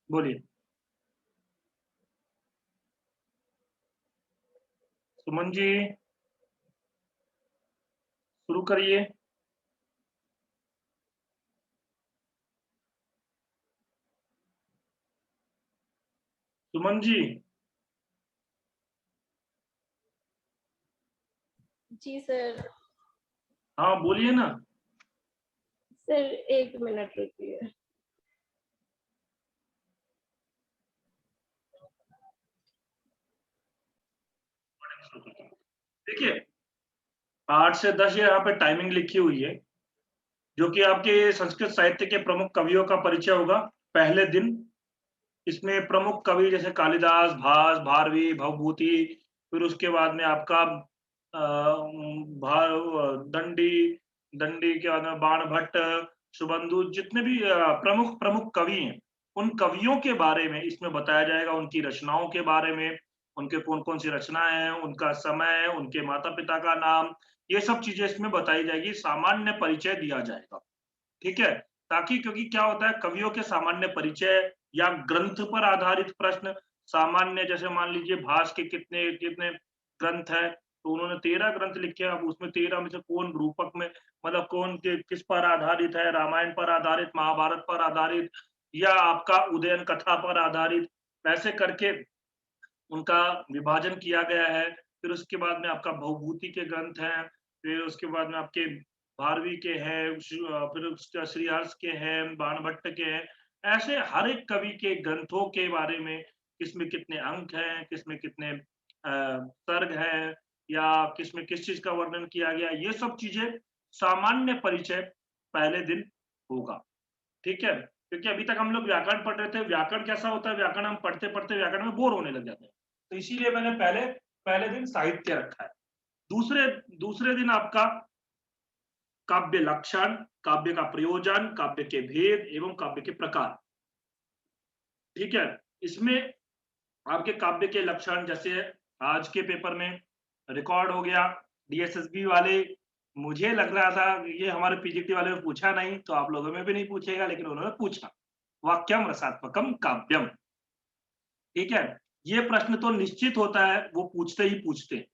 बोलिए। सुमन जी, शुरू करिए। सुमन जी। जी सर। हाँ, बोलिए ना। सर 1 मिनट रुकिए। देखिए, 8 से 10 यहाँ पे टाइमिंग लिखी हुई है, जो कि आपके संस्कृत साहित्य के प्रमुख कवियों का परिचय होगा पहले दिन। इसमें प्रमुख कवि जैसे कालिदास, भास, भारवी, भवभूति, फिर उसके बाद में आपका दंडी, दंडी के बाद में बाणभट्ट, सुबंधु, जितने भी प्रमुख प्रमुख कवि हैं, उन कवियों के बारे में इसमें बताया जाएगा, उनकी रचनाओं के बारे में, उनके कौन-कौन सी रचनाएँ हैं, उनका समय, उनके माता-पिता का नाम, ये सब चीज़ें इसमें बताई जाएगी, सामान्य परिचय दिया जाएगा। ठीक है? ताकि क्योंकि क्या होता है कवियों के सामान्य परिचय या ग्रंथ पर आधारित प्रश्न सामान्य जैसे मान लीजिए भास के कितने कितने ग्रंथ हैं, तो उन्होंने 13 ग्रंथ लिखे हैं, अब उसमें 13 में से कौन रूपक में मतलब कौन किस पर आधारित है, रामायण पर आधारित, महाभारत पर आधारित या आपका उदयन कथा पर आधारित, ऐसे करके उनका विभाजन किया गया है। फिर उसके बाद में आपका भवभूति के ग्रंथ हैं, फिर उसके बाद में आपके भारवी के हैं, फिर उसका श्रीहर्ष के हैं, बाणभट्ट के हैं। ऐसे हर एक कवि के ग्रंथों के बारे में किसमें कितने अंक हैं, किसमें कितने सर्ग हैं या किसमें किस चीज़ का वर्णन किया गया है, ये सब चीज़ें सामान्य परिचय पहले दिन होगा। ठीक है? क्योंकि अभी तक हम लोग व्याकरण पढ़ रहे थे, व्याकरण कैसा होता है, व्याकरण हम पढ़ते-पढ़ते व्याकरण में बोर होने लग जाते हैं। तो इसीलिए मैंने पहले पहले दिन साहित्य रखा है। दूसरे दूसरे दिन आपका काव्य लक्षण, काव्य का प्रयोजन, काव्य के भेद एवं काव्य के प्रकार। ठीक है? इसमें आपके काव्य के लक्षण जैसे आज के पेपर में रिकॉर्ड हो गया, डीएसएसबी वाले मुझे लग रहा था ये हमारे पीजीटी वाले ने पूछा नहीं, तो आप लोगों में भी नहीं पूछेगा, लेकिन उन्होंने पूछा। वाक्यम रसात्मकम काव्यम। ठीक है? ये प्रश्न तो निश्चित होता है, वो पूछते ही पूछते हैं।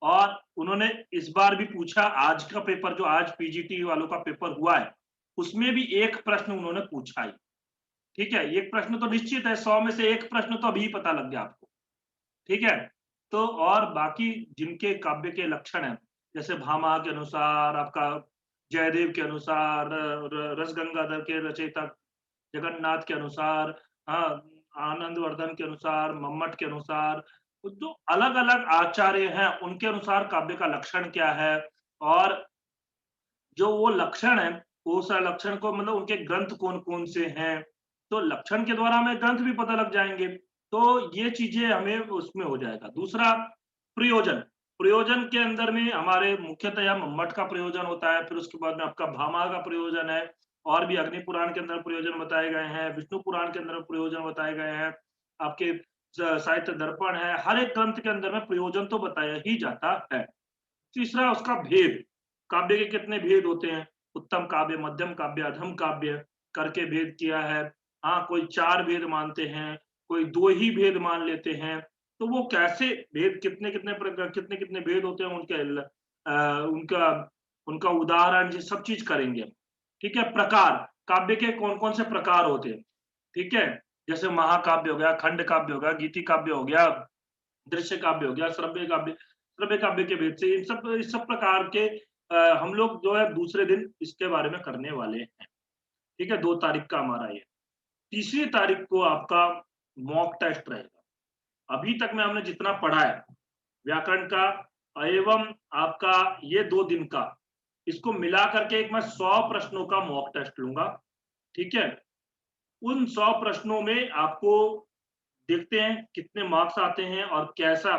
और उन्होंने इस बार भी पूछा, आज का पेपर जो आज पीजीटी वालों का पेपर हुआ है, उसमें भी एक प्रश्न उन्होंने पूछा ही। ठीक है? एक प्रश्न तो निश्चित है, 100 में से एक प्रश्न तो अभी पता लग गया आपको। ठीक है? तो और बाकी जिनके काव्य के लक्षण हैं, जैसे भामा के अनुसार, आपका जयदेव के अनुसार, रस गंगाधर के रचयिता जगन्नाथ के अनुसार, हाँ, आनंदवर्धन के अनुसार, मम्मट के अनुसार, तो जो अलग-अलग आचार्य हैं, उनके अनुसार काव्य का लक्षण क्या है और जो वो लक्षण है, उस लक्षण को मतलब उनके ग्रंथ कौन-कौन से हैं, तो लक्षण के द्वारा हमें ग्रंथ भी पता लग जाएँगे। तो ये चीज़ें हमें उसमें हो जाएगा। दूसरा प्रयोजन, प्रयोजन के अंदर में हमारे मुख्यतया मम्मट का प्रयोजन होता है, फिर उसके बाद में आपका भामा का प्रयोजन है और भी अग्नि पुराण के अंदर प्रयोजन बताए गए हैं, विष्णु पुराण के अंदर प्रयोजन बताए गए हैं, आपके साहित्य दर्पण है, हर एक ग्रंथ के अंदर में प्रयोजन तो बताया ही जाता है। तीसरा उसका भेद, काव्य के कितने भेद होते हैं, उत्तम काव्य, मध्यम काव्य, अधम काव्य करके भेद किया है। हाँ, कोई 4 भेद मानते हैं, कोई 2 ही भेद मान लेते हैं। तो वो कैसे भेद कितने-कितने प्रकार कितने-कितने भेद होते हैं उनका उनका उदाहरण ये सब चीज़ करेंगे। ठीक है? प्रकार, काव्य के कौन-कौन से प्रकार होते हैं। ठीक है? जैसे महाकाव्य हो गया, खंड काव्य हो गया, गीति काव्य हो गया, दृश्य काव्य हो गया, श्रव्य काव्य के भेद से इस सब प्रकार के हम लोग जो है दूसरे दिन इसके बारे में करने वाले हैं। ठीक है? 2 तारीख का हमारा ये। तीसरी तारीख को आपका मॉक टेस्ट रहेगा। अभी तक में हमने जितना पढ़ा है, व्याकरण का एवं आपका ये 2 दिन का, इसको मिला करके एक मैं 100 प्रश्नों का मॉक टेस्ट लूँगा। ठीक है? उन 100 प्रश्नों में आपको देखते हैं कितने मार्क्स आते हैं और कैसा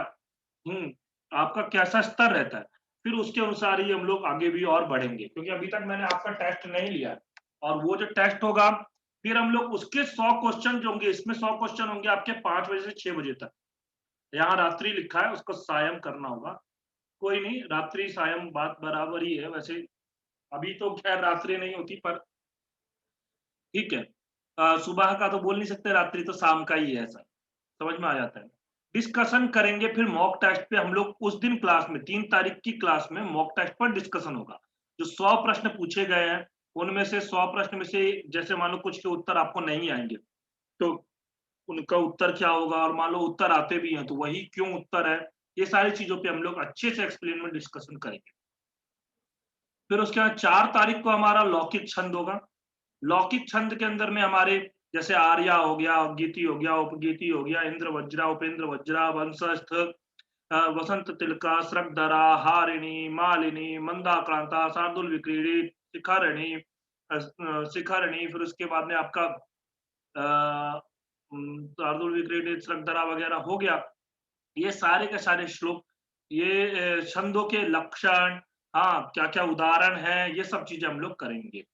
आपका कैसा स्तर रहता है। फिर उसके अनुसार ही हम लोग आगे भी और बढ़ेंगे क्योंकि अभी तक मैंने आपका टेस्ट नहीं लिया है और वो जो टेस्ट होगा फिर हम लोग उसके 100 क्वेश्चन जो होंगे इसमें 100 क्वेश्चन होंगे आपके 5 बजे से 6 बजे तक। यहाँ रात्रि लिखा है उसको सायं करना होगा। कोई नहीं रात्रि सायं बात बराबर ही है वैसे। अभी तो खैर रात्रि नहीं होती पर ठीक है। सुबह का तो बोल नहीं सकते, रात्रि तो शाम का ही है, ऐसा समझ में आ जाता है। डिस्कशन करेंगे, फिर मॉक टेस्ट पे हम लोग उस दिन क्लास में 3 तारीख की क्लास में मॉक टेस्ट पर डिस्कशन होगा। जो 100 प्रश्न पूछे गए हैं, उनमें से 100 प्रश्न में से जैसे मान लो कुछ के उत्तर आपको नहीं आएँगे, तो उनका उत्तर क्या होगा, और मान लो उत्तर आते भी हैं, तो वही क्यों उत्तर है, ये सारी चीज़ों पे हम लोग अच्छे से एक्सप्लेन में डिस्कशन करेंगे। फिर उसके बाद 4 तारीख को हमारा लौकिक छंद होगा। लौकिक छंद के अंदर में हमारे जैसे आर्या हो गया, गीति हो गया, उपगीति हो गया, इंद्र वज्रा, उपेंद्र वज्रा, वंशस्थ, वसंत तिलका, स्रग्धरा, हारिणी, मालिनी, मंदाक्रांता, शार्दुल विक्रीडी, शिखरिणी, शिखरिणी, फिर उसके बाद में आपका शार्दुल विक्रीडी, स्रग्धरा वगैरह हो गया। ये सारे के सारे श्लोक, ये छंदों के लक्षण, हाँ, क्या-क्या उदाहरण हैं, ये सब चीज़ें हम लोग करेंगे।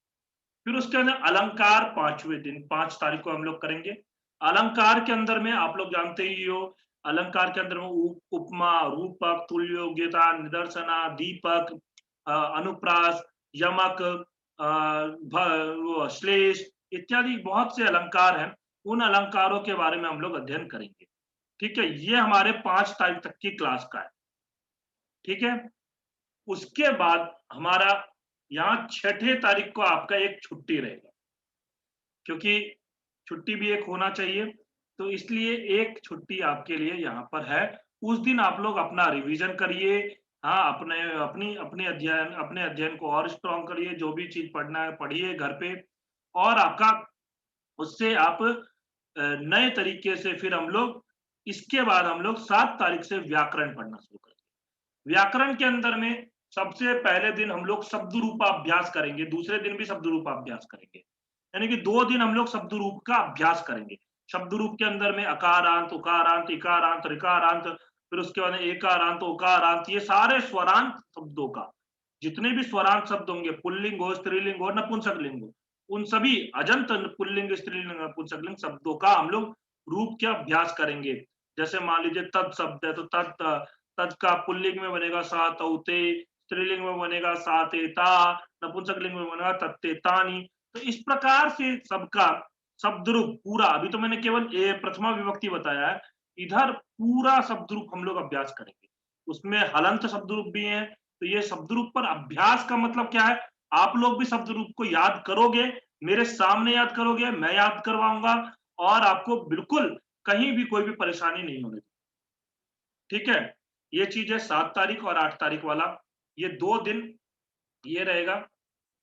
फिर उसके अंदर अलंकार 5वें दिन 5 तारीख को हम लोग करेंगे। अलंकार के अंदर में आप लोग जानते ही हो, अलंकार के अंदर में उपमा, रूपक, तुल्य, योग्यता, निदर्शना, दीपक, अनुप्रास, यमक, वो श्लेष इत्यादि बहुत से अलंकार हैं। उन अलंकारों के बारे में हम लोग अध्ययन करेंगे। ठीक है? ये हमारे 5 तारीख तक की क्लास का है। ठीक है? उसके बाद हमारा यहाँ 6ठे तारीख को आपका एक छुट्टी रहेगा, क्योंकि छुट्टी भी एक होना चाहिए, तो इसलिए एक छुट्टी आपके लिए यहाँ पर है। उस दिन आप लोग अपना रिवीजन करिए, हाँ, अपने अध्ययन को और स्ट्रॉन्ग करिए, जो भी चीज़ पढ़ना है पढ़िए घर पे, और आपका उससे आप नए तरीके से फिर हम लोग इसके बाद हम लोग 7 तारीख से व्याकरण पढ़ना शुरू करेंगे। व्याकरण के अंदर में सबसे पहले दिन हम लोग शब्द रूपाभ्यास करेंगे, दूसरे दिन भी शब्द रूपाभ्यास करेंगे। यानी कि 2 दिन हम लोग शब्द रूप का अभ्यास करेंगे। शब्द रूप के अंदर में अकारांत, उकारांत, इकारांत, ऋकारांत, फिर उसके बाद में एकारांत, ओकारांत, ये सारे स्वरांत शब्दों का, जितने भी स्वरांत शब्द होंगे, पुल्लिंग हो, स्त्रीलिंग हो, नपुंसकलिंग हो, उन सभी अजंत पुल्लिंग, स्त्रीलिंग, नपुंसकलिंग शब्दों का हम लोग रूप के अभ्यास करेंगे। जैसे मान लीजिए तत् शब्द है, तो तत्, तत् का पुल्लिंग में बनेगा सा तौते, स्त्रीलिंग में बनेगा सा तेता, नपुंसकलिंग में बनेगा तत्ते तानी। तो इस प्रकार से सबका शब्द रूप पूरा, अभी तो मैंने केवल प्रथमा विभक्ति बताया है, इधर पूरा शब्द रूप हम लोग अभ्यास करेंगे। उसमें हलंत शब्द रूप भी है, तो ये शब्द रूप पर अभ्यास का मतलब क्या है, आप लोग भी शब्द रूप को याद करोगे, मेरे सामने याद करोगे, मैं याद करवाऊंगा, और आपको बिल्कुल कहीं भी कोई भी परेशानी नहीं होने दी। ठीक है? ये चीज है 7 तारीख और 8 तारीख वाला, ये 2 दिन ये रहेगा।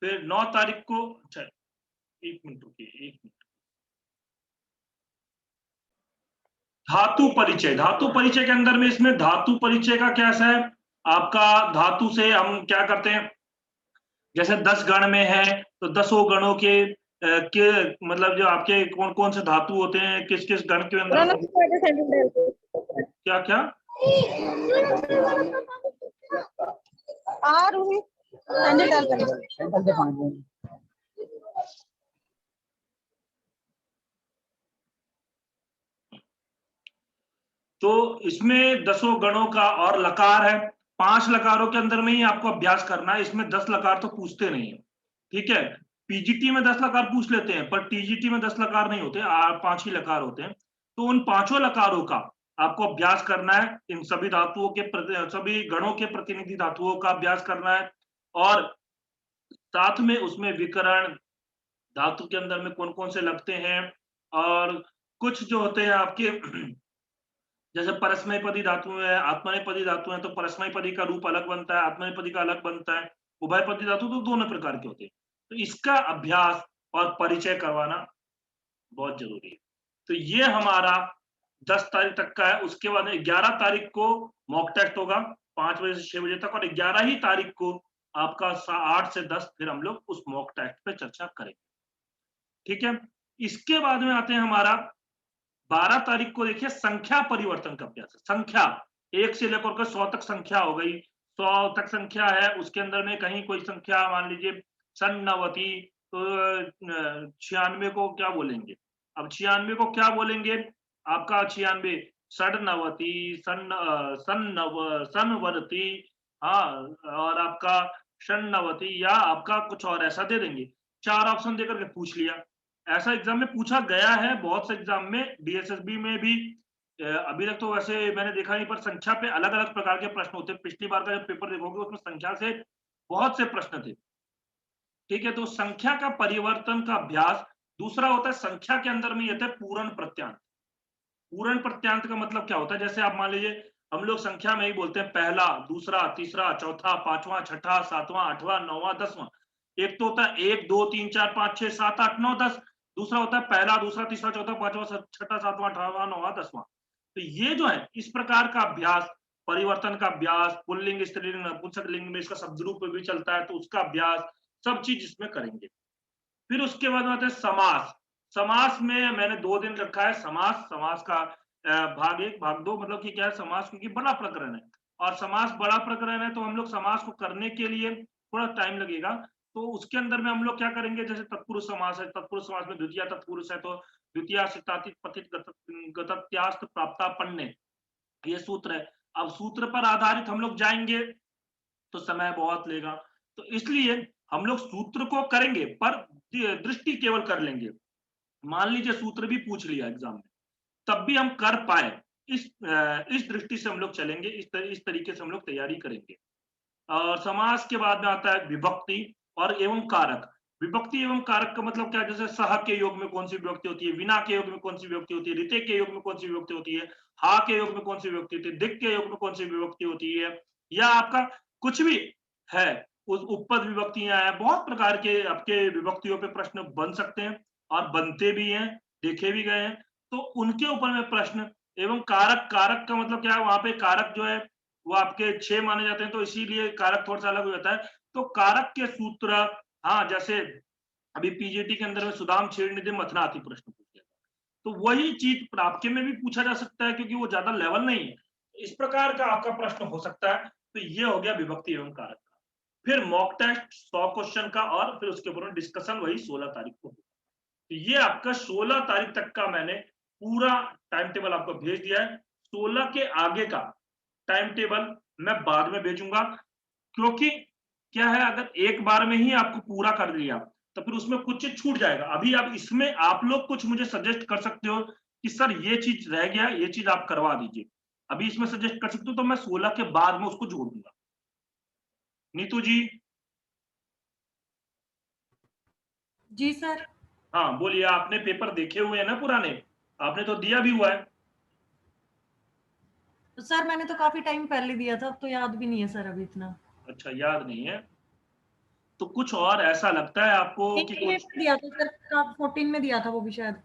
फिर 9 तारीख को, अच्छा 1 मिनट रुकिए, 1 मिनट। धातु परिचय, धातु परिचय के अंदर में इसमें धातु परिचय का कैसा है, आपका धातु से हम क्या करते हैं, जैसे 10 गण में है, तो 10 गणों के मतलब जो आपके कौन-कौन से धातु होते हैं, किस-किस गण के अंदर, क्या-क्या? तो इसमें 10 गणों का और लकार है, 5 लकारों के अंदर में ही आपको अभ्यास करना है, इसमें 10 लकार तो पूछते नहीं है। ठीक है? पीजीटी में 10 लकार पूछ लेते हैं, पर टीजीटी में 10 लकार नहीं होते, 5 ही लकार होते हैं। तो उन पांचों लकारों का आपको अभ्यास करना है, इन सभी धातुओं के सभी गणों के प्रतिनिधि धातुओं का अभ्यास करना है, और साथ में उसमें विकरण, धातु के अंदर में कौन-कौन से लगते हैं, और कुछ जो होते हैं आपके जैसे परस्मैपदी धातु है, आत्मनेपदी धातु है, तो परस्मैपदी का रूप अलग बनता है, आत्मनेपदी का अलग बनता है, उभयपदी धातु तो दोनों प्रकार के होते हैं। तो इसका अभ्यास और परिचय करवाना बहुत जरूरी है। तो ये हमारा 10 तारीख तक का है। उसके बाद 11 तारीख को मॉक टेस्ट होगा 5 बजे से 6 बजे तक, और 11 ही तारीख को आपका 8 से 10 फिर हम लोग उस मॉक टेस्ट पे चर्चा करेंगे। ठीक है? इसके बाद में आते हैं हमारा 12 तारीख को, देखिए संख्या परिवर्तन का अभ्यास है। संख्या 1 से लेकर के 100 तक संख्या हो गई, 100 तक संख्या है, उसके अंदर में कहीं कोई संख्या मान लीजिए सन्नवती, तो 96 को क्या बोलेंगे, अब 96 को क्या बोलेंगे, आपका 96 षडनवती, सन्नवती, हाँ, और आपका षण्णवती, या आपका कुछ और ऐसा दे देंगे। 4 ऑप्शन देकर के पूछ लिया, ऐसा एग्जाम में पूछा गया है, बहुत से एग्जाम में, डीएसएसबी में भी। अभी तक तो वैसे मैंने देखा नहीं, पर संख्या पे अलग-अलग प्रकार के प्रश्न होते हैं। पिछली बार का जब पेपर देखोगे उसमें संख्या से बहुत से प्रश्न थे। ठीक है, तो संख्या का परिवर्तन का अभ्यास। दूसरा होता है संख्या के अंदर में ये होता है पूर्ण प्रत्यांत। पूर्ण प्रत्यांत का मतलब क्या होता है? जैसे आप मान लीजिए, हम लोग संख्या में ही बोलते हैं पहला, दूसरा, तीसरा, चौथा, पांचवा, छठा, सातवां, आठवां, नौवां, दसवां। एक तो होता है 1, 2, 3, 4, 5, 6, 7, 8, 9, 10। दूसरा होता है पहला, दूसरा, तीसरा, चौथा, पांचवा, छठा, सातवां, आठवां, नौवां, दसवां। तो ये जो है इस प्रकार का अभ्यास, परिवर्तन का अभ्यास, पुल्लिंग, स्त्रीलिंग, नपुंसक लिंग में इसका शब्द रूप भी चलता है, तो उसका अभ्यास, सब चीज इसमें करेंगे। फिर उसके बाद आते हैं समास। समास में मैंने 2 दिन रखा है। समास, समास का भाग 1, भाग 2, मतलब कि क्या है समास, क्योंकि बड़ा प्रकरण है और समास बड़ा प्रकरण है, तो हम लोग समास को करने के लिए थोड़ा टाइम लगेगा। तो उसके अंदर में हम लोग क्या करेंगे, जैसे तत्पुरुष समास है, तत्पुरुष समास में द्वितीय तत्पुरुष है, तो द्वितीय सितातित पतित गतत्यास्त प्राप्तापन्ने, ये सूत्र है। अब सूत्र पर आधारित हम लोग जाएंगे तो समय बहुत लेगा, तो इसलिए हम लोग सूत्र को करेंगे पर दृष्टि केवल कर लेंगे। मान लीजिए सूत्र भी पूछ लिया एग्जाम में, तब भी हम कर पाए, इस दृष्टि से हम लोग चलेंगे, इस तरीके से हम लोग तैयारी करेंगे। और समास के बाद में आता है विभक्ति और एवं कारक। विभक्ति एवं कारक का मतलब क्या है? जैसे सह के योग में कौन सी विभक्ति होती है, विना के योग में कौन सी विभक्ति होती है, ऋते के योग में कौन सी विभक्ति होती है, हा के योग में कौन सी विभक्ति होती है, दिक के योग में कौन सी विभक्ति होती है, या आपका कुछ भी है, उस उपपद विभक्तियां हैं, बहुत प्रकार के आपके विभक्तियों पे प्रश्न बन सकते हैं और बनते भी हैं, देखे भी गए हैं। तो उनके ऊपर में प्रश्न। एवं कारक, कारक का मतलब क्या है? वहां पे कारक जो है वो आपके 6 माने जाते हैं, तो इसीलिए कारक थोड़ा सा अलग हो जाता है। तो कारक के सूत्र, हाँ, जैसे अभी पीजीटी के अंदर में सुदाम छेड़निधि मथनाति प्रश्न पूछ लिया, तो वही चीज आपके में भी पूछा जा सकता है, क्योंकि वो ज्यादा लेवल नहीं है। इस प्रकार का आपका प्रश्न हो सकता है। तो ये हो गया विभक्ति एवं कारक का। फिर मॉक टेस्ट 100 क्वेश्चन का, और फिर उसके ऊपर डिस्कशन वही 16 तारीख को होगा। तो ये आपका 16 तारीख तक का मैंने पूरा टाइम टेबल आपको भेज दिया है। 16 के आगे का टाइम टेबल मैं बाद में भेजूंगा, क्योंकि क्या है, अगर एक बार में ही आपको पूरा कर लिया तो फिर उसमें कुछ चीज छूट जाएगा। अभी आप इसमें आप लोग कुछ मुझे सजेस्ट कर सकते हो कि सर ये चीज रह गया, ये चीज आप करवा दीजिए। अभी इसमें सजेस्ट कर सकते हो, तो मैं 16 के बाद में उसको जोड़ दूंगा। नीतू जी। जी सर। हाँ बोलिए, आपने पेपर देखे हुए हैं ना पुराने? आपने तो दिया भी हुआ है। तो सर मैंने तो काफी टाइम पहले दिया था, अब तो याद भी नहीं है सर अभी इतना। अच्छा, याद नहीं है? तो कुछ और ऐसा लगता है आपको कि ये कुछ दिया था सर, 14 में दिया था वो भी शायद।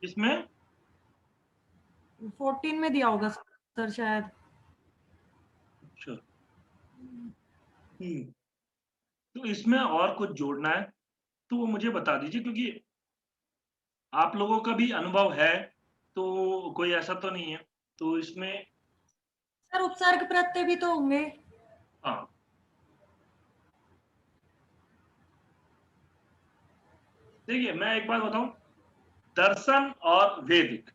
इसमें? 14 में दिया होगा सर शायद। अच्छा। तो इसमें और कुछ जोड़ना है तो वो मुझे बता दीजिए, क्योंकि आप लोगों का भी अनुभव है, तो कोई ऐसा तो नहीं है तो इसमें। सर उपसर्ग प्रत्यय भी तो होंगे। हाँ, देखिए मैं एक बात बताऊं, दर्शन और वैदिक,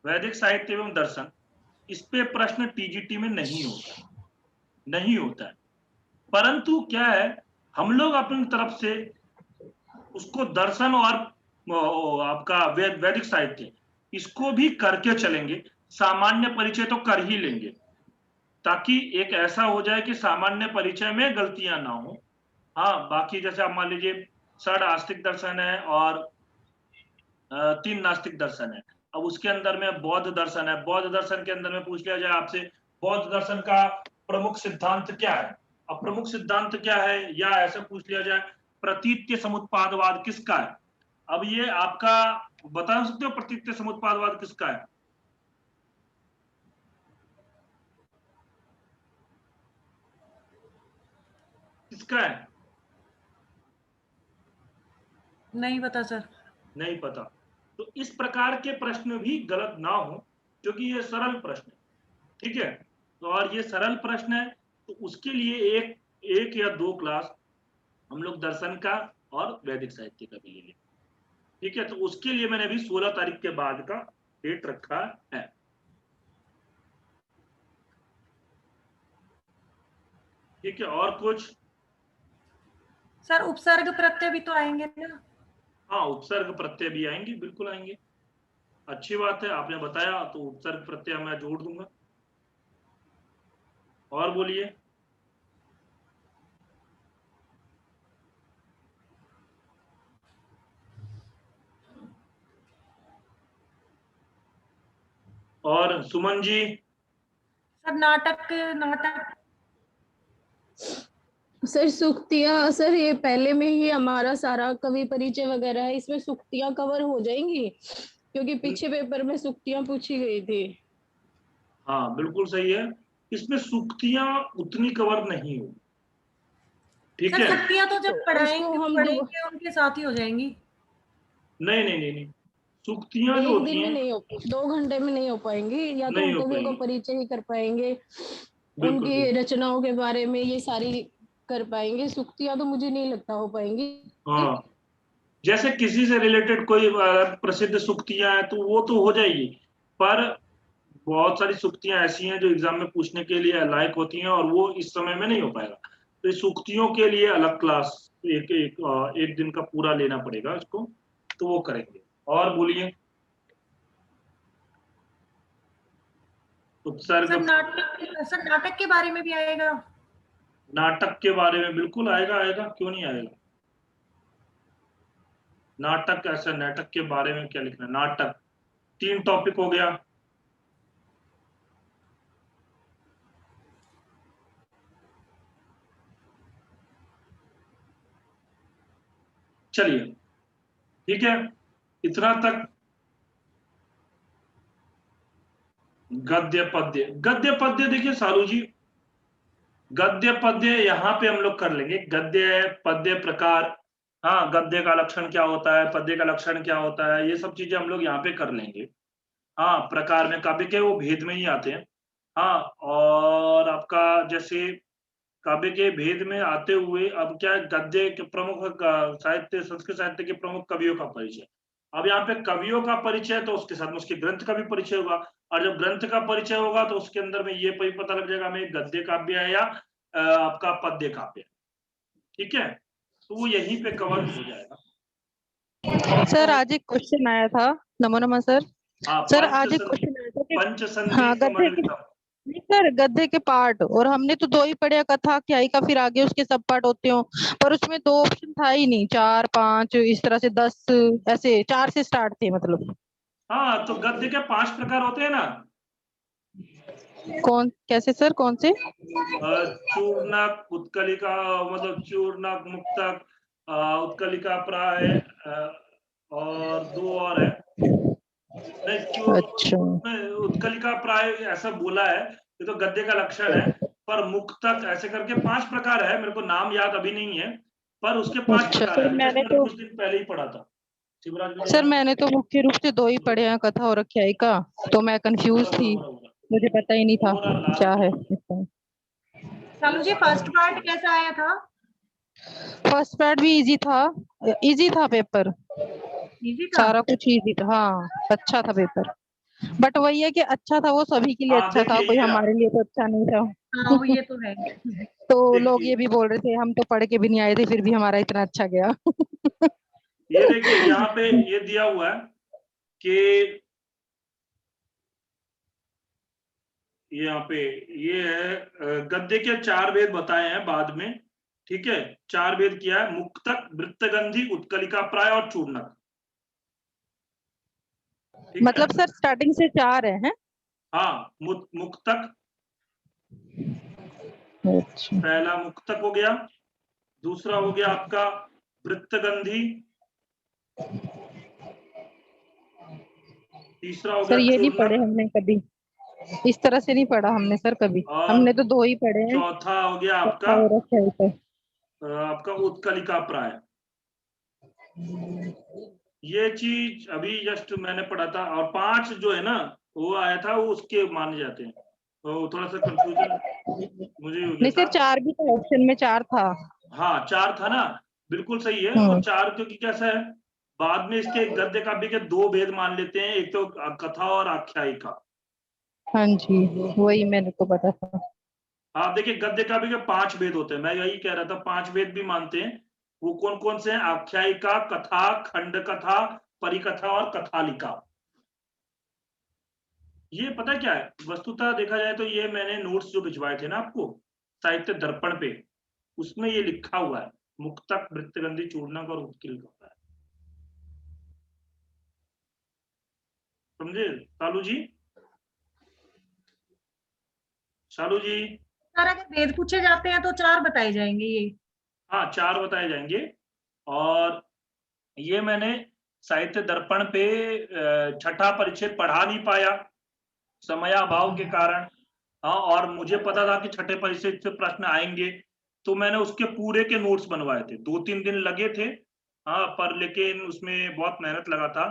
वैदिक साहित्य एवं दर्शन, इस पे प्रश्न टीजीटी में नहीं होता, नहीं होता है। परंतु क्या है, हम लोग अपनी तरफ से उसको दर्शन और आपका वैदिक साहित्य, इसको भी करके चलेंगे। सामान्य परिचय तो कर ही लेंगे, ताकि एक ऐसा हो जाए कि सामान्य परिचय में गलतियां ना हो। हाँ, बाकी जैसे आप मान लीजिए षड आस्तिक दर्शन है और 3 नास्तिक दर्शन है। अब उसके अंदर में बौद्ध दर्शन है, बौद्ध दर्शन के अंदर में पूछ लिया जाए आपसे बौद्ध दर्शन का प्रमुख सिद्धांत क्या है? अब प्रमुख सिद्धांत क्या है, या ऐसा पूछ लिया जाए प्रतीत्य समुत्पादवाद किसका है? अब ये आपका बता सकते हो प्रतीत्य समुत्पादवाद किसका है? किसका है? नहीं पता सर। नहीं पता। तो इस प्रकार के प्रश्न भी गलत ना हो, क्योंकि ये सरल प्रश्न है। ठीक है, तो और ये सरल प्रश्न है, तो उसके लिए एक या 2 क्लास हम लोग दर्शन का और वैदिक साहित्य का भी ले लें। ठीक है, तो उसके लिए मैंने अभी 16 तारीख के बाद का डेट रखा है। ठीक है, और कुछ? सर उपसर्ग प्रत्यय भी तो आएंगे ना? हाँ, उपसर्ग प्रत्यय भी आएंगे, बिल्कुल आएंगे। अच्छी बात है, आपने बताया तो उपसर्ग प्रत्यय मैं जोड़ दूंगा। और बोलिए। और सुमन जी। सर नाटक नाटक सर सुक्तियाँ, सर ये पहले में ही हमारा सारा कवि परिचय वगैरह है, इसमें सुक्तियाँ कवर हो जाएंगी क्योंकि पीछे पेपर में सुक्तियाँ पूछी गई थी। हाँ बिल्कुल सही है, इसमें सूक्तियां उतनी कवर नहीं हो। ठीक सर है, शक्तियां तो तो जब उसको पढ़ाएंगे हम पढ़ेंगे उनके साथ ही हो जाएंगी। नहीं नहीं नहीं नहीं, सूक्तियां जो एक होती दिन में हैं नहीं हो, 2 घंटे में नहीं हो पाएंगी, या तो नहीं हम हो कवियों का पाएगी। परिचय ही कर पाएंगे, बिल्कुल उनकी बिल्कुल। रचनाओं के बारे में ये सारी कर पाएंगे। सुक्तियाँ तो मुझे नहीं लगता हो पाएंगी। हाँ, जैसे किसी से रिलेटेड कोई प्रसिद्ध सूक्तियां हैं तो वो तो हो जाएगी, पर बहुत सारी सूक्तियां ऐसी हैं जो एग्जाम में पूछने के लिए लायक होती हैं और वो इस समय में नहीं हो पाएगा। तो इस सूक्तियों के लिए अलग क्लास, एक दिन का पूरा लेना पड़ेगा इसको, तो वो करेंगे। और बोलिए। सर उपसर्ग। नाटक के बारे में भी आएगा। नाटक के बारे में बिल्कुल आएगा, आएगा क्यों नहीं आएगा। नाटक, ऐसा नाटक के बारे में क्या लिखना है? नाटक 3 टॉपिक हो गया। चलिए ठीक है, इतना तक। गद्य पद्य, गद्य पद्य देखिए सालू जी, गद्य पद्य यहाँ पे हम लोग कर लेंगे। गद्य पद्य प्रकार, हाँ, गद्य का लक्षण क्या होता है, पद्य का लक्षण क्या होता है, ये सब चीजें हम लोग यहाँ पे कर लेंगे। हाँ, प्रकार में काव्य के वो भेद में ही आते हैं। हाँ, और आपका जैसे काव्य के भेद में आते हुए अब क्या है, गद्य के प्रमुख साहित्य, संस्कृत साहित्य के प्रमुख कवियों का परिचय। अब यहाँ पे कवियों का परिचय, तो उसके साथ में उसके ग्रंथ का भी परिचय होगा, और जब ग्रंथ का परिचय होगा तो उसके अंदर में ये पता लग जाएगा हमें गद्य काव्य है या आपका पद्य काव्य है। ठीक है, तो वो यहीं पे कवर हो जाएगा। सर तो आज एक क्वेश्चन आया था। नमो नमः सर। हाँ, सर आज एक क्वेश्चन आया था कि पंच संधि हाँ गद्य के, समन्वितम। नहीं सर गद्य के पार्ट, और हमने तो 2 ही पढ़े, कथा क्या ही का, फिर आगे उसके सब पार्ट होते हो, पर उसमें 2 ऑप्शन था ही नहीं, 4 5 इस तरह से 10, ऐसे 4 से स्टार्ट थे मतलब। हाँ, तो गद्य के 5 प्रकार होते हैं ना। कौन, कैसे सर, कौन से? चूर्णक, उत्कलिका, मतलब चूर्णक, मुक्तक, उत्कलिका प्राय, और 2 और है। नहीं, अच्छा उत्कलिका प्राय ऐसा बोला है, ये तो गद्य का लक्षण है। पर मुक्तक ऐसे करके 5 प्रकार है, मेरे को नाम याद अभी नहीं है, पर उसके 5 अच्छा प्रकार है। सर, अभी जस्ट मैंने कुछ दिन पहले ही पढ़ा था। शिवराज भैया सर याद। मैंने तो मुख्य रूप से 2 ही पढ़े हैं, कथा और आख्यायिका का, तो मैं कंफ्यूज बोला बोला थी, बोला बोला मुझे पता ही नहीं था बोरा लाल क्या है किला। इसका। सालू जी फर्स्ट पार्ट कैसा आया था? फर्स्ट पार्ट भी इजी था, इजी था पेपर, इजी था। सारा कुछ इजी था, हाँ अच्छा था पेपर। बट वही है कि अच्छा था वो सभी के लिए हाँ अच्छा था, देखिए, कोई ये रहा, हमारे लिए तो अच्छा नहीं था। हाँ वो ये तो है। तो लोग देखिए, ये भी बोल रहे थे हम तो पढ़ के भी नहीं आए थे, फिर भी हमारा इतना अच्छा गया। ये देखिए यहाँ पे ये दिया हुआ है कि यहाँ पे ये है, गद्य के 4 भेद बताए हैं बाद में। ठीक है, 4 भेद किया है: मुक्तक, वृत्तगंधी, उत्कलिका प्राय और चूर्णक। ठीक है, मतलब सर स्टार्टिंग से 4 है? हाँ, मुक्तक, अच्छा पहला मुक्तक हो गया, दूसरा हो गया आपका वृत्तगंधी, तीसरा हो सर, गया ये नहीं पढ़े चूर्णक, हमने कभी, इस तरह से नहीं पढ़ा हमने सर कभी, और हमने तो 2 ही पढ़े हैं, चौथा हो गया आपका कथा और आख्यायिका। आपका उत्कलिका प्राय। ये चीज अभी जस्ट मैंने पढ़ा था, और 5 जो है ना वो आया था, वो उसके माने जाते हैं, तो थोड़ा सा कंफ्यूजन मुझे हो गया नहीं था। सर 4 भी था, ऑप्शन में 4 था। हाँ, 4 था ना, बिल्कुल सही है। और हम्म 4 क्योंकि कैसा है, बाद में इसके गद्य काव्य के 2 भेद मान लेते हैं, एक तो कथा और आख्यायिका। हाँ जी, वही मेरे को पता था। आप देखिए, गद्य काव्य के 5 भेद होते हैं, मैं यही कह रहा था, 5 भेद भी मानते हैं। वो कौन कौन से हैं? आख्यायिका, कथा, खंड कथा, परिकथा और कथालिका। ये पता क्या है, वस्तुतः देखा जाए तो ये मैंने नोट्स जो भिजवाए थे ना आपको साहित्य दर्पण पे, उसमें ये लिखा हुआ है, मुक्तक, वृत्तगंधी, चूर्णक और उत्कील लिखा है। समझे शालू जी? शालू जी? सर अगर वेद पूछे जाते हैं तो 4 बताए जाएंगे ये। हाँ, 4 बताए जाएंगे। और ये मैंने साहित्य दर्पण पे छठा परिच्छेद पढ़ा नहीं पाया समयाभाव के कारण। हाँ, और मुझे पता था कि छठे परिच्छेद से प्रश्न आएंगे, तो मैंने उसके पूरे के नोट्स बनवाए थे। 2-3 दिन लगे थे, हाँ, पर लेकिन उसमें बहुत मेहनत लगा था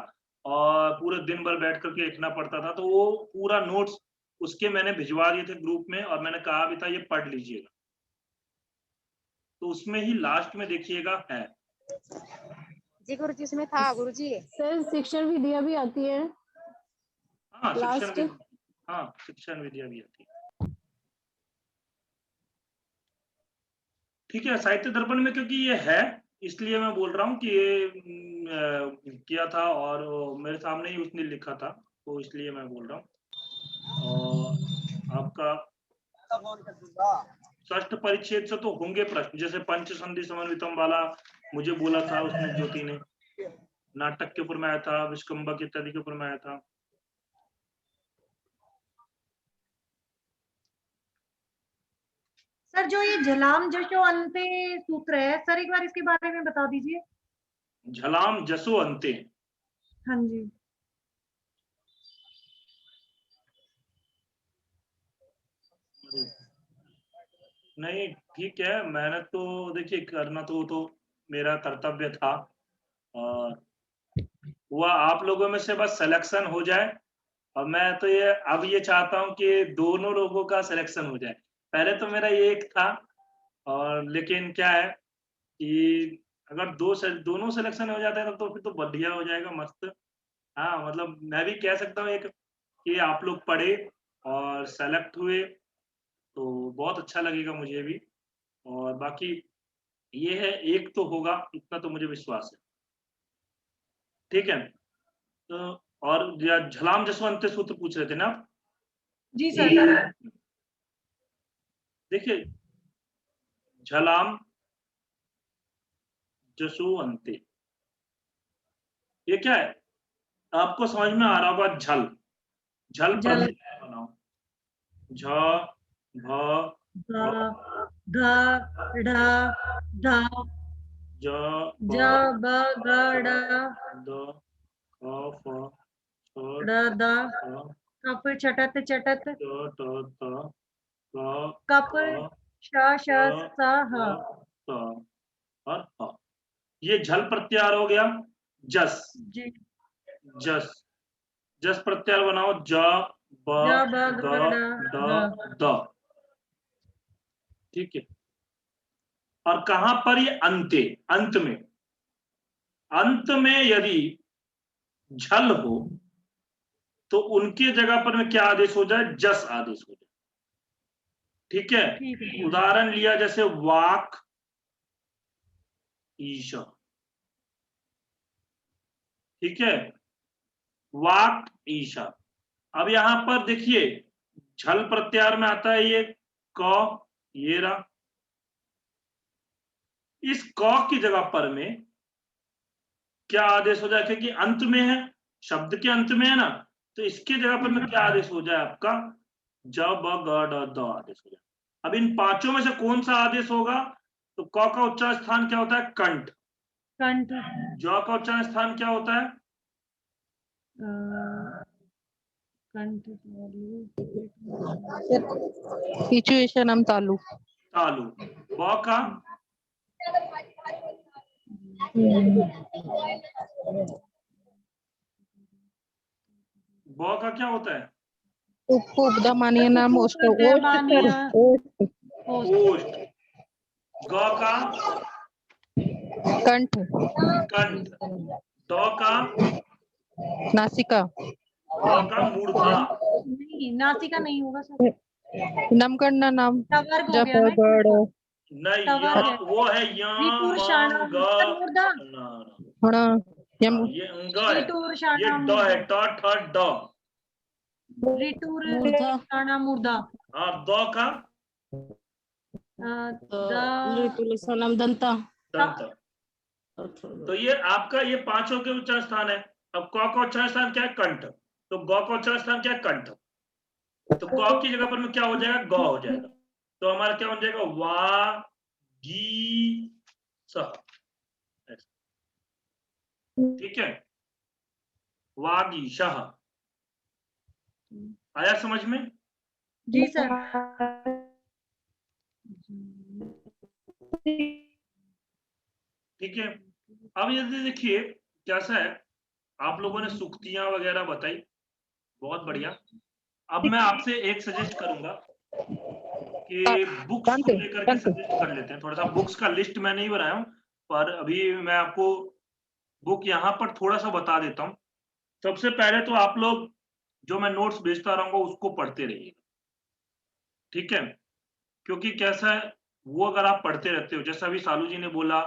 और पूरे दिन भर बैठ करके लिखना पड़ता था। तो वो पूरा नोट्स उसके मैंने भिजवा दिए थे ग्रुप में और मैंने कहा भी था ये पढ़ लीजिएगा। तो उसमें ही लास्ट में देखिएगा है। जी गुरुजी, इसमें था गुरुजी। सर शिक्षण विधियां भी आती है हाँ, लास्ट। शिक्षण विधियां भी आती है। ठीक है, साहित्य दर्पण में क्योंकि ये है इसलिए मैं बोल रहा हूँ कि ये किया था और मेरे सामने ही उसने लिखा था, तो इसलिए मैं बोल रहा हूँ। और आपका षष्ठ परिच्छेद से तो होंगे प्रश्न, जैसे पंच संधि समन्वितम वाला मुझे बोला था उसने ज्योति ने, नाटक के ऊपर में आया था, विष्कंभक इत्यादि के ऊपर में आया था। सर जो ये झलाम जशो अंते सूत्र है सर, एक बार इसके बारे में बता दीजिए। झलाम जसो अंते, हाँ जी। नहीं ठीक है, मेहनत तो देखिए करना तो मेरा कर्तव्य था और हुआ आप लोगों में से बस सिलेक्शन हो जाए। और मैं तो ये अब ये चाहता हूँ कि दोनों लोगों का सिलेक्शन हो जाए। पहले तो मेरा ये एक था और लेकिन क्या है कि अगर दोनों सिलेक्शन हो जाता है तो फिर तो बढ़िया हो जाएगा, मस्त। हाँ, मतलब मैं भी कह सकता हूँ एक कि आप लोग पढ़े और सेलेक्ट हुए तो बहुत अच्छा लगेगा मुझे भी। और बाकी ये है एक तो होगा, इतना तो मुझे विश्वास है। ठीक है, तो और झलाम जसवंत सूत्र पूछ रहे थे ना आप? जी सर। देखिए, झलाम जसवंते ये क्या है आपको समझ में आ रहा होगा? झल प्रत्यय बनाओ, झ भ ध ढ ध ज ज ब ग ड द ख फ छ ड़ द ठ कप चटत चटत ट ट त क कप ख श श ग स ह। त और ह। ये झल प्रत्यार हो गया। जस जी। जस जस प्रत्यार बनाओ, ज ब ज ब द ग ड द द। ठीक है, और कहां पर ये अंते, अंत में यदि झल हो तो उनके जगह पर में क्या आदेश हो जाए? जस आदेश हो जाए। ठीक है, ठीक है। उदाहरण लिया जैसे वाक ईशा। ठीक है, वाक ईशा। अब यहां पर देखिए झल प्रत्यार में आता है ये क, ये रहा। इस क की जगह पर में क्या आदेश हो जाए? क्योंकि अंत में है, शब्द के अंत में है ना, तो इसके जगह पर में क्या आदेश हो जाए आपका? ज ब ग ड द आदेश हो जाए। अब इन पांचों में से कौन सा आदेश होगा? तो क का उच्चारण स्थान क्या होता है? कंठ। कंठ। ज का उच्चारण स्थान क्या होता है? कंठ सिचुएशन तालु। तालु। ब का ब का क्या होता है? उपदमानीय नाम ओष्ठ। ओष्ठ। ग का कंठ। कंठ। द का नासिका। द का मूर्धा। नहीं, नासिका नहीं होगा सर। नामकरण नाम वर्ग हो जप गया ना। गढ़ नहीं, तवर है। वो है यहाँ ऋतुर शाना मूर्धा। हाँ, ये अंग है, ऋतुर ये शाना ड है, मूर्धा। ड। ऋतुर मूर्धा। शाना मूर्धा। हाँ, द का ऋतुलसनम दंता। दंत। तो ये आपका ये पांचों के उच्चारण स्थान है। अब क का उच्चारण स्थान क्या है? कंठ। तो ग का उच्चारण स्थान क्या है? कंठ। तो क की जगह पर में क्या हो जाएगा? ग हो जाएगा। तो हमारा क्या बन जाएगा? वा गी स। ठीक है, वागीशः। आया समझ में? जी सर। ठीक है। अब यदि देखिए कैसा है, आप लोगों ने सुक्तियां वगैरह बताई, बहुत बढ़िया। अब मैं आपसे एक सजेस्ट करूंगा कि बुक्स को लेकर के सजेस्ट कर लेते हैं। थोड़ा सा बुक्स का लिस्ट मैं नहीं बनाया हूं, पर अभी मैं आपको बुक यहाँ पर थोड़ा सा बता देता हूँ। सबसे पहले तो आप लोग जो मैं नोट्स भेजता रहूंगा उसको पढ़ते रहिएगा, ठीक है? क्योंकि कैसा है, वो अगर आप पढ़ते रहते हो, जैसा अभी सालू जी ने बोला,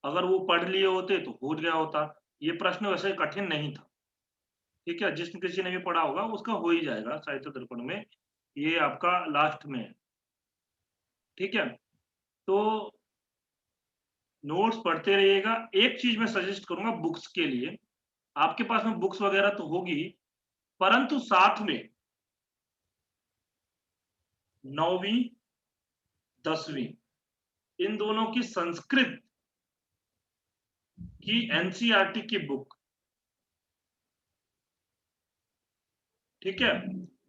अगर वो पढ़ लिए होते तो हो गया होता। ये प्रश्न वैसे कठिन नहीं था, ठीक है? जिस किसी ने भी पढ़ा होगा उसका हो ही जाएगा साहित्य दर्पण में, ये आपका लास्ट में है, ठीक है? तो नोट्स पढ़ते रहिएगा। एक चीज मैं सजेस्ट करूंगा बुक्स के लिए, आपके पास में बुक्स वगैरह तो होगी, परंतु साथ में 9वीं 10वीं इन दोनों की संस्कृत की एनसीईआरटी की बुक, ठीक है,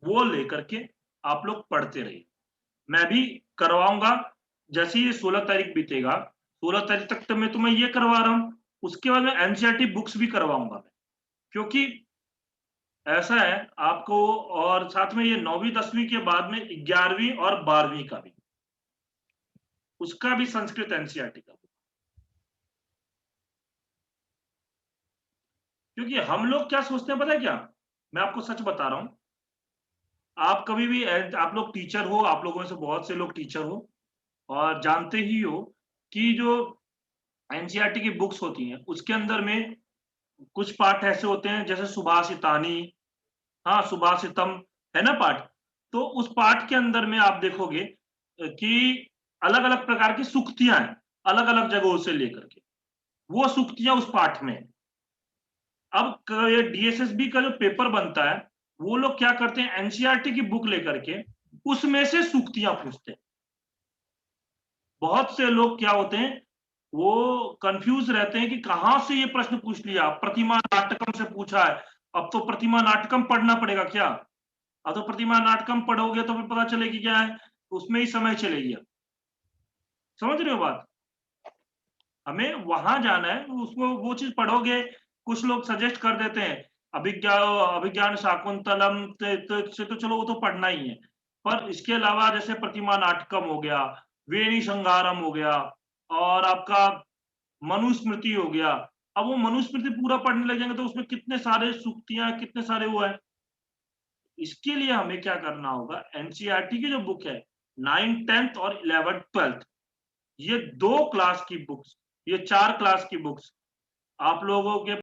वो लेकर के आप लोग पढ़ते रहिए। मैं भी करवाऊंगा, जैसे ही 16 तारीख बीतेगा, 16 तारीख तक तो मैं तुम्हें ये करवा रहा हूं, उसके बाद मैं एनसीईआरटी बुक्स भी करवाऊंगा मैं, क्योंकि ऐसा है आपको। और साथ में ये 9वीं 10वीं के बाद में 11वीं और 12वीं का भी, उसका भी संस्कृत एनसीईआरटी का, क्योंकि हम लोग क्या सोचते हैं पता है क्या, मैं आपको सच बता रहा हूं, आप कभी भी, आप लोग टीचर हो, आप लोगों में से बहुत से लोग टीचर हो और जानते ही हो कि जो एनसीईआरटी की बुक्स होती हैं उसके अंदर में कुछ पाठ ऐसे होते हैं जैसे सुभाषितानी, हाँ सुभाषितम है ना पाठ। तो उस पाठ के अंदर में आप देखोगे कि अलग अलग प्रकार की सूक्तियां हैं, अलग अलग जगहों से लेकर के वो सूक्तियां उस पाठ में है। अब ये डीएसएसबी का जो पेपर बनता है, वो लोग क्या करते हैं, एनसीईआरटी की बुक लेकर के उसमें से सूक्तियां पूछते हैं। बहुत से लोग क्या होते हैं, वो कंफ्यूज रहते हैं कि कहां से ये प्रश्न पूछ लिया, प्रतिमा नाटकम से पूछा है, अब तो प्रतिमा नाटकम पढ़ना पड़ेगा क्या? अब तो प्रतिमा नाटकम पढ़ोगे तो फिर पता चलेगी क्या है, उसमें ही समय चलेगी। समझ रहे हो बात? हमें वहां जाना है, उसको वो चीज पढ़ोगे। कुछ लोग सजेस्ट कर देते हैं अभिज्ञान शाकुंतलम से तो चलो वो तो पढ़ना ही है, पर इसके अलावा जैसे प्रतिमा नाटकम हो गया, वेणी संगारम हो गया, और आपका मनुस्मृति हो गया। अब वो मनुस्मृति पूरा पढ़ने लग जाएंगे तो उसमें कितने सारे सूक्तियां, कितने सारे वो है। इसके लिए हमें क्या करना होगा, एनसीईआरटी की जो बुक है 9th 10th और 11th 12th, ये 2 क्लास की बुक्स, ये 4 क्लास की बुक्स आप लोगों के